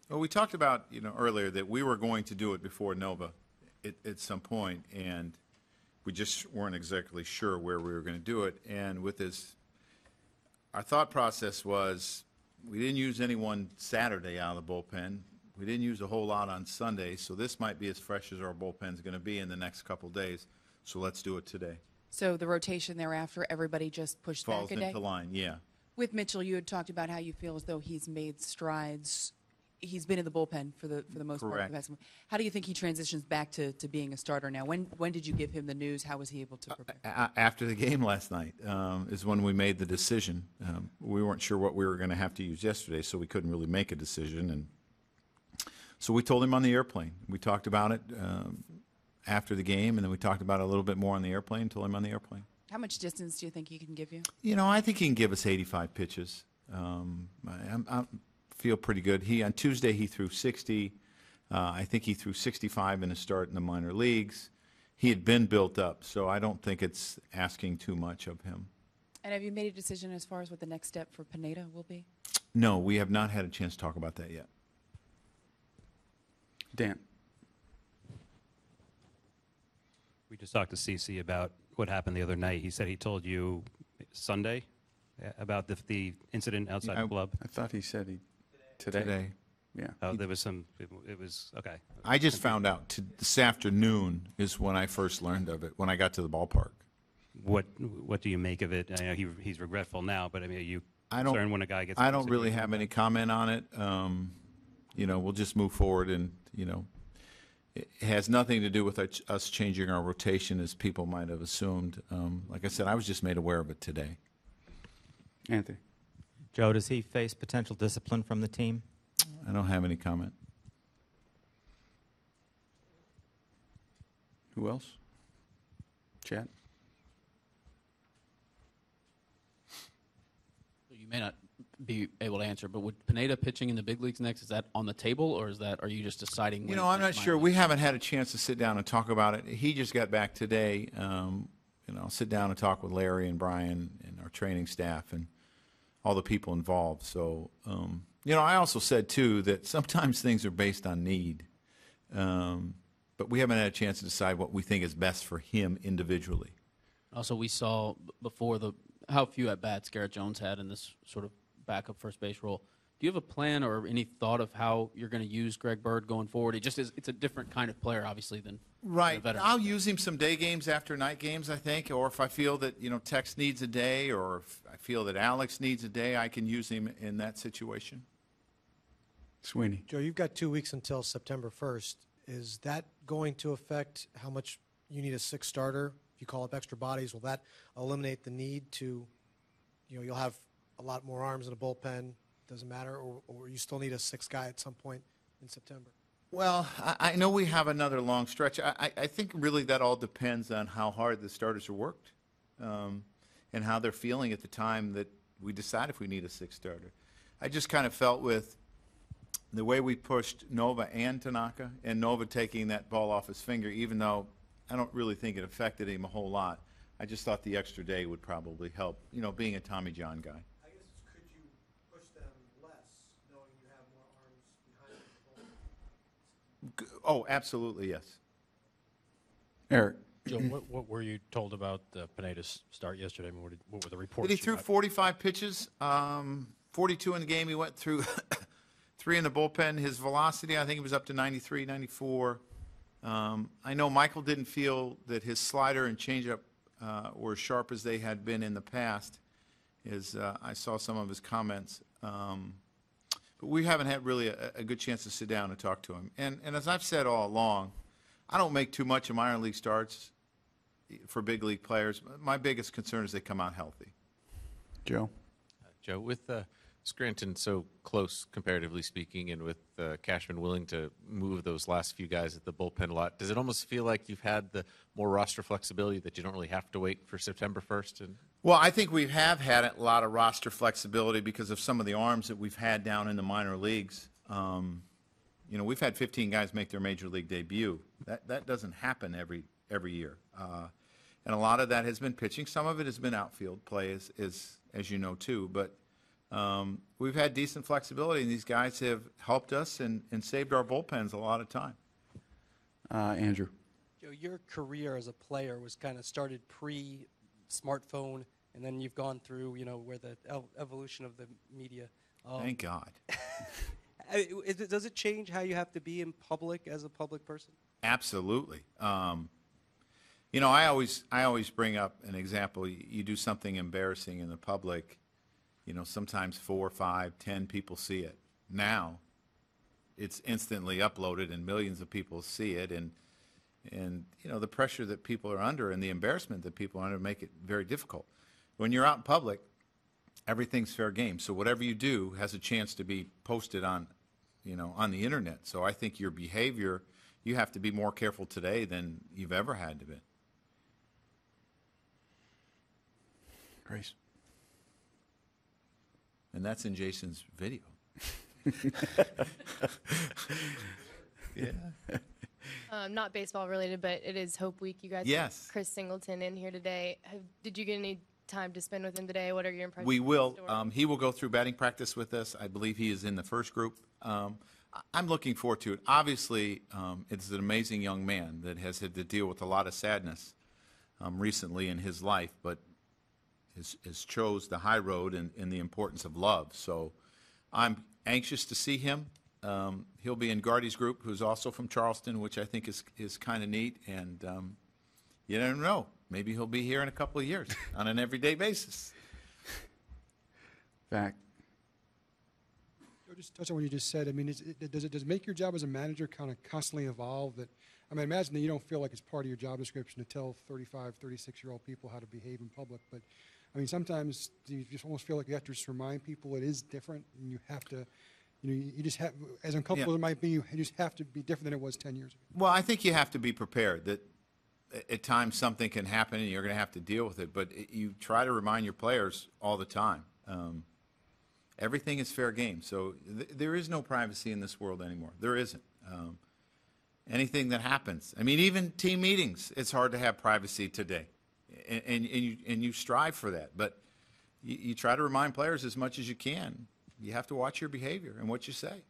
Well, we talked about, earlier that we were going to do it before Nova at some point, and we just weren't exactly sure where we were going to do it. And with this, our thought process was we didn't use anyone Saturday out of the bullpen. We didn't use a whole lot on Sunday, so this might be as fresh as our bullpen's going to be in the next couple of days. So let's do it today. So the rotation thereafter, everybody just pushed Falls back a day? into line, yeah. With Mitchell, you had talked about how you feel as though he's made strides. He's been in the bullpen for the most Correct. part. How do you think he transitions back to being a starter now? When did you give him the news? How was he able to prepare? After the game last night is when we made the decision. We weren't sure what we were going to have to use yesterday, so we couldn't really make a decision. And so we told him on the airplane. We talked about it after the game, and then we talked about it a little bit more on the airplane, told him on the airplane. How much distance do you think he can give you? I think he can give us 85 pitches. I feel pretty good. On Tuesday he threw 60. I think he threw 65 in a start in the minor leagues. He had been built up, so I don't think it's asking too much of him. And have you made a decision as far as what the next step for Pineda will be? No, we have not had a chance to talk about that yet. Dan. We just talked to CC about what happened the other night. He said he told you Sunday about the incident outside the club. I thought he said today. Yeah. Oh, there was some. It was okay. I just found out this afternoon is when I first learned of it, when I got to the ballpark. What do you make of it? I know he's regretful now, but I mean, are you concerned when a guy gets? I don't really have any comment on it. We'll just move forward, and it has nothing to do with us changing our rotation, as people might have assumed. Like I said, I was just made aware of it today. Anthony. Joe, does he face potential discipline from the team? I don't have any comment. Who else? Chad? You may not be able to answer, but would Pineda pitching in the big leagues next, is that on the table, or are you just deciding? When I'm not sure. We haven't had a chance to sit down and talk about it. He just got back today. I'll sit down and talk with Larry and Brian and our training staff and all the people involved. So, I also said, too, that sometimes things are based on need. But we haven't had a chance to decide what we think is best for him individually. Also, we saw before how few at-bats Garrett Jones had in this sort of backup first base role. Do you have a plan or any thought of how you're going to use Greg Bird going forward? It's a different kind of player, obviously, than right. A veteran. I'll use him some day games after night games, I think, or if I feel that Tex needs a day, or if I feel that Alex needs a day, I can use him in that situation. Sweeney. Joe, you've got 2 weeks until September 1st. Is that going to affect how much you need a sixth starter? If you call up extra bodies, will that eliminate the need to, you'll have a lot more arms in a bullpen? Doesn't matter, or you still need a sixth guy at some point in September? Well, I know we have another long stretch. I think really that all depends on how hard the starters are worked and how they're feeling at the time that we decide if we need a sixth starter. I just kind of felt with the way we pushed Nova and Tanaka, and Nova taking that ball off his finger, even though I don't really think it affected him a whole lot, I just thought the extra day would probably help, being a Tommy John guy. Oh, absolutely, yes. Eric. Joe, what were you told about Pineda's start yesterday? I mean, what were the reports? But he threw 45 pitches, 42 in the game. He went through 3 in the bullpen. His velocity, I think he was up to 93, 94. I know Michael didn't feel that his slider and changeup were as sharp as they had been in the past. I saw some of his comments. But we haven't had really a good chance to sit down and talk to him. And as I've said all along, I don't make too much of minor league starts for big league players. My biggest concern is they come out healthy. Joe? Joe, with Scranton so close, comparatively speaking, and with Cashman willing to move those last few guys at the bullpen a lot, does it almost feel like you've had the more roster flexibility that you don't really have to wait for September 1st? Well, I think we have had a lot of roster flexibility because of some of the arms that we've had down in the minor leagues. We've had 15 guys make their major league debut. That doesn't happen every year. And a lot of that has been pitching. Some of it has been outfield play, as you know, too. But we've had decent flexibility, and these guys have helped us and saved our bullpens a lot of time. Andrew. Joe, your career as a player was kind of started pre-smartphone, and then you've gone through, where the evolution of the media. Thank God. Does it change how you have to be in public as a public person? Absolutely. I always bring up an example. You do something embarrassing in the public, sometimes 4, 5, 10 people see it. Now, it's instantly uploaded and millions of people see it, and the pressure that people are under and the embarrassment that people are under make it very difficult. When you're out in public, everything's fair game. So whatever you do has a chance to be posted on the internet. So I think your behavior, you have to be more careful today than you've ever had to be. Grace. And that's in Jason's video. Yeah. Not baseball related, but it is Hope Week. You guys Yes. have Chris Singleton in here today. Did you get any time to spend with him today? What are your impressions? We will. of the story? He will go through batting practice with us. I believe he is in the first group. I'm looking forward to it. Obviously, it's an amazing young man that has had to deal with a lot of sadness recently in his life, but has chose the high road and the importance of love. So I'm anxious to see him. He'll be in Girardi's group, who's also from Charleston, which I think is kind of neat. And you never know. Maybe he'll be here in a couple of years on an everyday basis. Fact. Just touch on what you just said. I mean, does it make your job as a manager kind of constantly evolve? That, I mean, imagine that you don't feel like it's part of your job description to tell 35, 36-year-old people how to behave in public. But, I mean, sometimes you just almost feel like you have to just remind people it is different, and you have to, you just have, as uncomfortable as it might be, you just have to be different than it was 10 years ago. Well, I think you have to be prepared that at times something can happen and you're going to have to deal with it. But you try to remind your players all the time. Everything is fair game. So there is no privacy in this world anymore. There isn't. Anything that happens. I mean, even team meetings, it's hard to have privacy today. And you strive for that. But you try to remind players as much as you can. You have to watch your behavior and what you say.